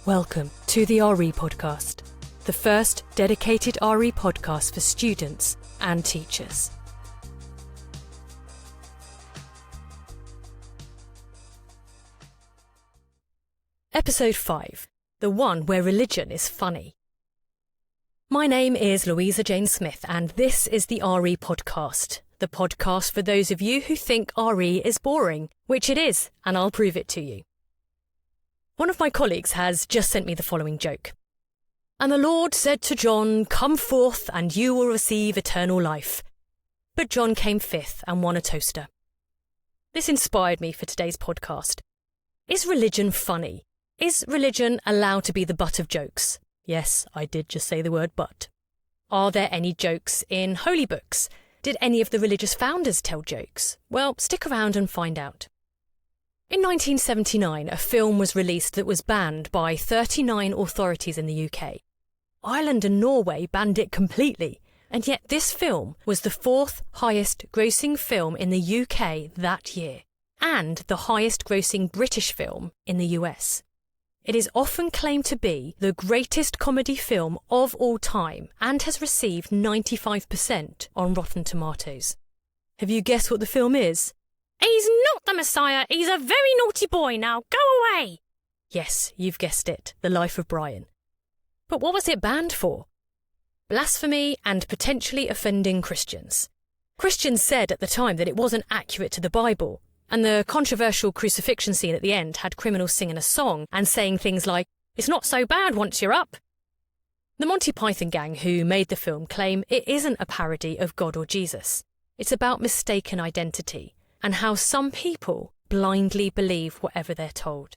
Welcome to the RE Podcast, the first dedicated RE podcast for students and teachers. Episode 5, the one where religion is funny. My name is Louisa Jane Smith and this is the RE Podcast, the podcast for those of you who think RE is boring, which it is, and I'll prove it to you. One of my colleagues has just sent me the following joke. And the Lord said to John, "Come forth and you will receive eternal life." But John came fifth and won a toaster. This inspired me for today's podcast. Is religion funny? Is religion allowed to be the butt of jokes? Yes, I did just say the word but. Are there any jokes in holy books? Did any of the religious founders tell jokes? Well, stick around and find out. In 1979, a film was released that was banned by 39 authorities in the UK. Ireland and Norway banned it completely, and yet this film was the fourth highest grossing film in the UK that year, and the highest grossing British film in the US. It is often claimed to be the greatest comedy film of all time and has received 95% on Rotten Tomatoes. Have you guessed what the film is? He's not the Messiah, he's a very naughty boy, now go away! Yes, you've guessed it, The Life of Brian. But what was it banned for? Blasphemy and potentially offending Christians. Christians said at the time that it wasn't accurate to the Bible, and the controversial crucifixion scene at the end had criminals singing a song and saying things like, "It's not so bad once you're up." The Monty Python gang who made the film claim it isn't a parody of God or Jesus. It's about mistaken identity and how some people blindly believe whatever they're told.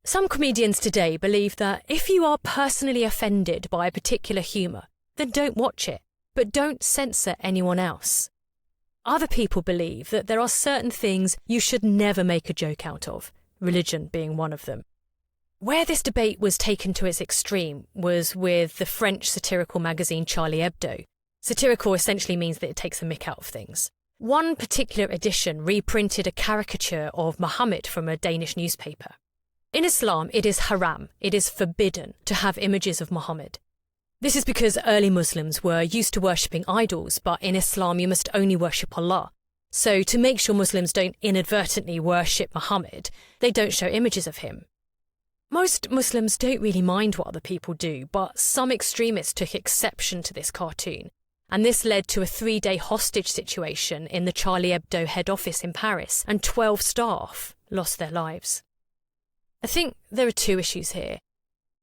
Some comedians today believe that if you are personally offended by a particular humour, then don't watch it, but don't censor anyone else. Other people believe that there are certain things you should never make a joke out of, religion being one of them. Where this debate was taken to its extreme was with the French satirical magazine Charlie Hebdo. Satirical essentially means that it takes a mick out of things. One particular edition reprinted a caricature of Muhammad from a Danish newspaper. In Islam, it is haram, it is forbidden to have images of Muhammad. This is because early Muslims were used to worshipping idols, but in Islam you must only worship Allah. So to make sure Muslims don't inadvertently worship Muhammad, they don't show images of him. Most Muslims don't really mind what other people do, but some extremists took exception to this cartoon. And this led to a 3-day hostage situation in the Charlie Hebdo head office in Paris, and 12 staff lost their lives. I think there are two issues here.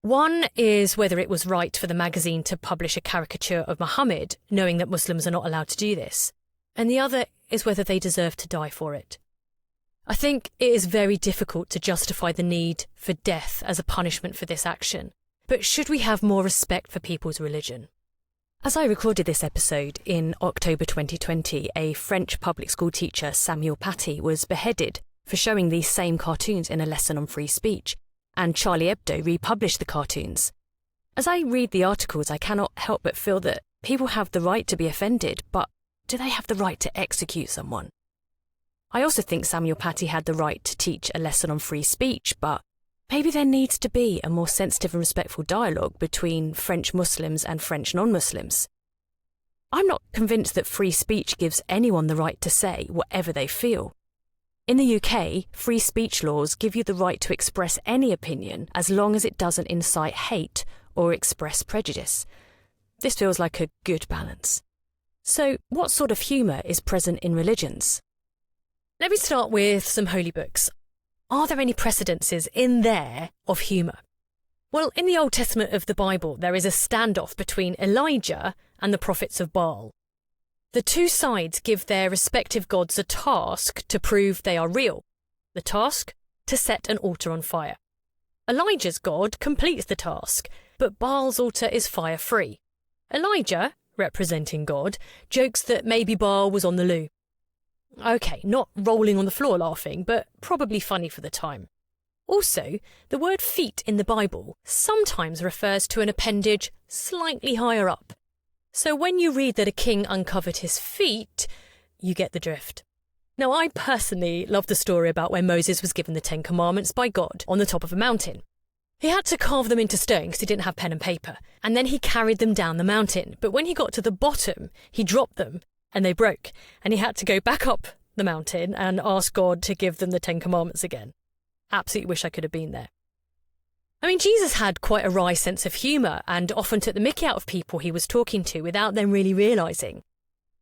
One is whether it was right for the magazine to publish a caricature of Muhammad, knowing that Muslims are not allowed to do this. And the other is whether they deserve to die for it. I think it is very difficult to justify the need for death as a punishment for this action. But should we have more respect for people's religion? As I recorded this episode in October 2020, a French public school teacher, Samuel Paty, was beheaded for showing these same cartoons in a lesson on free speech, and Charlie Hebdo republished the cartoons. As I read the articles, I cannot help but feel that people have the right to be offended, but do they have the right to execute someone? I also think Samuel Paty had the right to teach a lesson on free speech, but maybe there needs to be a more sensitive and respectful dialogue between French Muslims and French non-Muslims. I'm not convinced that free speech gives anyone the right to say whatever they feel. In the UK, free speech laws give you the right to express any opinion as long as it doesn't incite hate or express prejudice. This feels like a good balance. So, what sort of humour is present in religions? Let me start with some holy books. Are there any precedences in there of humour? Well, in the Old Testament of the Bible, there is a standoff between Elijah and the prophets of Baal. The two sides give their respective gods a task to prove they are real. The task? To set an altar on fire. Elijah's God completes the task, but Baal's altar is fire-free. Elijah, representing God, jokes that maybe Baal was on the loo. Okay, not rolling on the floor laughing, but probably funny for the time. Also, the word feet in the Bible sometimes refers to an appendage slightly higher up. So when you read that a king uncovered his feet, you get the drift. Now, I personally love the story about when Moses was given the 10 Commandments by God on the top of a mountain. He had to carve them into stone because he didn't have pen and paper, and then he carried them down the mountain. But when he got to the bottom, he dropped them and they broke, and he had to go back up the mountain and ask God to give them the 10 Commandments again. Absolutely wish I could have been there. I mean, Jesus had quite a wry sense of humour and often took the mickey out of people he was talking to without them really realising.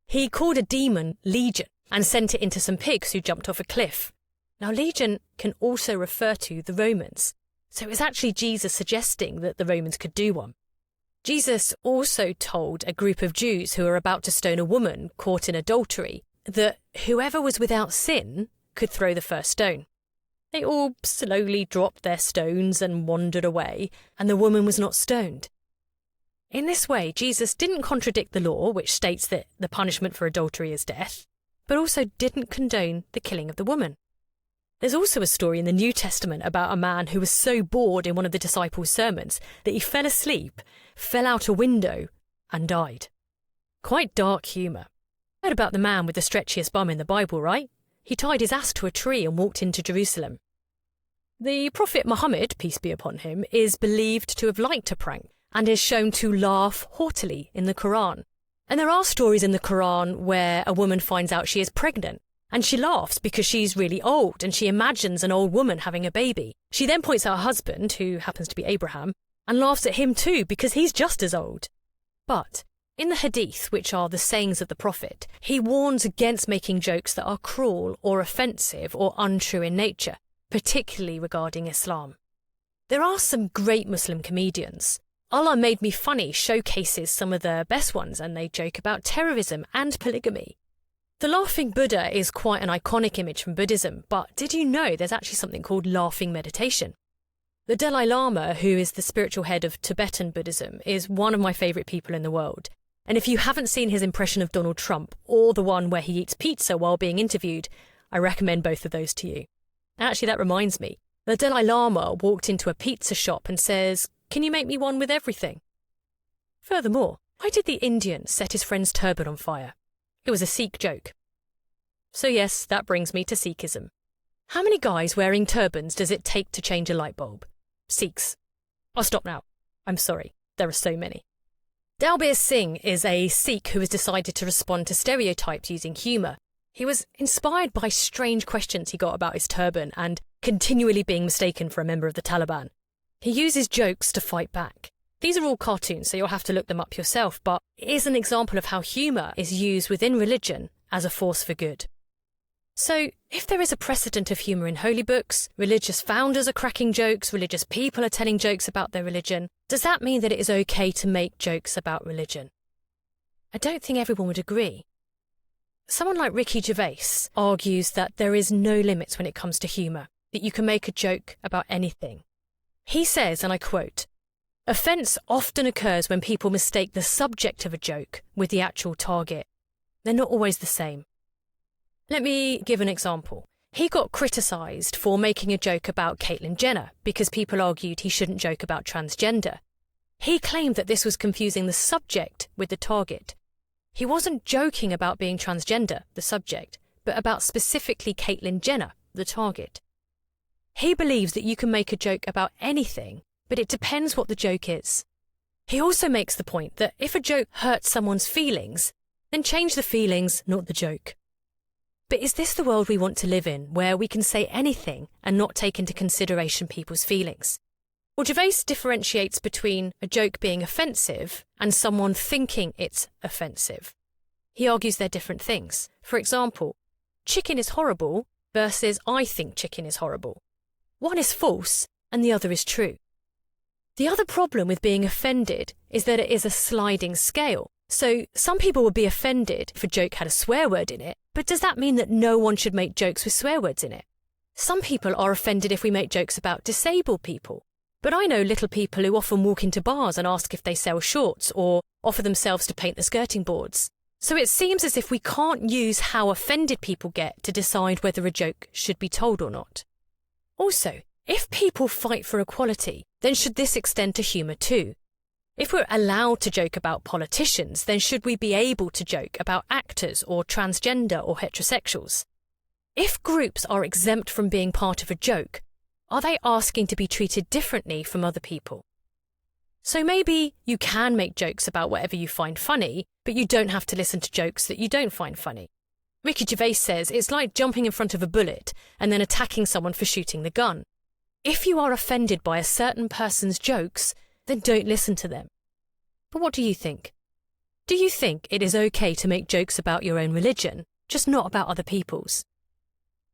He called a demon Legion and sent it into some pigs who jumped off a cliff. Now, Legion can also refer to the Romans, so it was actually Jesus suggesting that the Romans could do one. Jesus also told a group of Jews who were about to stone a woman caught in adultery that whoever was without sin could throw the first stone. They all slowly dropped their stones and wandered away, and the woman was not stoned. In this way, Jesus didn't contradict the law, which states that the punishment for adultery is death, but also didn't condone the killing of the woman. There's also a story in the New Testament about a man who was so bored in one of the disciples' sermons that he fell asleep, fell out a window, and died. Quite dark humour. Heard about the man with the stretchiest bum in the Bible, right? He tied his ass to a tree and walked into Jerusalem. The Prophet Muhammad, peace be upon him, is believed to have liked a prank and is shown to laugh haughtily in the Quran. And there are stories in the Quran where a woman finds out she is pregnant and she laughs because she's really old and she imagines an old woman having a baby. She then points at her husband, who happens to be Abraham, and laughs at him too because he's just as old. But in the Hadith, which are the sayings of the Prophet, he warns against making jokes that are cruel or offensive or untrue in nature, particularly regarding Islam. There are some great Muslim comedians. Allah Made Me Funny showcases some of the best ones, and they joke about terrorism and polygamy. The laughing Buddha is quite an iconic image from Buddhism, but did you know there's actually something called laughing meditation? The Dalai Lama, who is the spiritual head of Tibetan Buddhism, is one of my favourite people in the world. And if you haven't seen his impression of Donald Trump or the one where he eats pizza while being interviewed, I recommend both of those to you. Actually, that reminds me. The Dalai Lama walked into a pizza shop and says, "Can you make me one with everything?" Furthermore, why did the Indian set his friend's turban on fire? It was a Sikh joke. So yes, that brings me to Sikhism. How many guys wearing turbans does it take to change a light bulb? Sikhs. I'll stop now. I'm sorry, there are so many. Dalbir Singh is a Sikh who has decided to respond to stereotypes using humour. He was inspired by strange questions he got about his turban and continually being mistaken for a member of the Taliban. He uses jokes to fight back. These are all cartoons, so you'll have to look them up yourself, but it is an example of how humour is used within religion as a force for good. So, if there is a precedent of humour in holy books, religious founders are cracking jokes, religious people are telling jokes about their religion, does that mean that it is okay to make jokes about religion? I don't think everyone would agree. Someone like Ricky Gervais argues that there is no limits when it comes to humour, that you can make a joke about anything. He says, and I quote, "Offence often occurs when people mistake the subject of a joke with the actual target. They're not always the same." Let me give an example. He got criticised for making a joke about Caitlyn Jenner because people argued he shouldn't joke about transgender. He claimed that this was confusing the subject with the target. He wasn't joking about being transgender, the subject, but about specifically Caitlyn Jenner, the target. He believes that you can make a joke about anything, but it depends what the joke is. He also makes the point that if a joke hurts someone's feelings, then change the feelings, not the joke. But is this the world we want to live in, where we can say anything and not take into consideration people's feelings? Well, Gervais differentiates between a joke being offensive and someone thinking it's offensive. He argues they're different things. For example, chicken is horrible versus I think chicken is horrible. One is false and the other is true. The other problem with being offended is that it is a sliding scale. So some people would be offended if a joke had a swear word in it, but does that mean that no one should make jokes with swear words in it? Some people are offended if we make jokes about disabled people, but I know little people who often walk into bars and ask if they sell shorts or offer themselves to paint the skirting boards. So it seems as if we can't use how offended people get to decide whether a joke should be told or not. Also, if people fight for equality, then should this extend to humour too? If we're allowed to joke about politicians, then should we be able to joke about actors or transgender or heterosexuals? If groups are exempt from being part of a joke, Are they asking to be treated differently from other people? So maybe you can make jokes about whatever you find funny, but you don't have to listen to jokes that you don't find funny. Ricky Gervais says it's like jumping in front of a bullet and then attacking someone for shooting the gun. If you are offended by a certain person's jokes, then don't listen to them. But what do you think? Do you think it is okay to make jokes about your own religion, just not about other people's?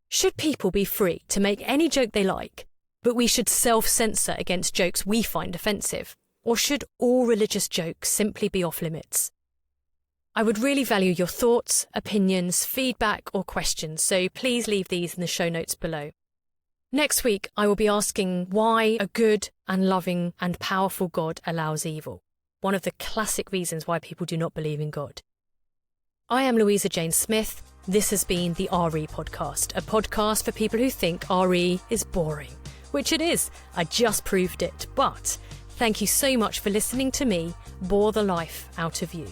Should people be free to make any joke they like, but we should self-censor against jokes we find offensive? Or should all religious jokes simply be off limits? I would really value your thoughts, opinions, feedback or questions, so please leave these in the show notes below. Next week, I will be asking why a good and loving and powerful God allows evil, one of the classic reasons why people do not believe in God. I am Louisa Jane Smith. This has been the RE Podcast, a podcast for people who think RE is boring, which it is. I just proved it, but thank you so much for listening to me bore the life out of you.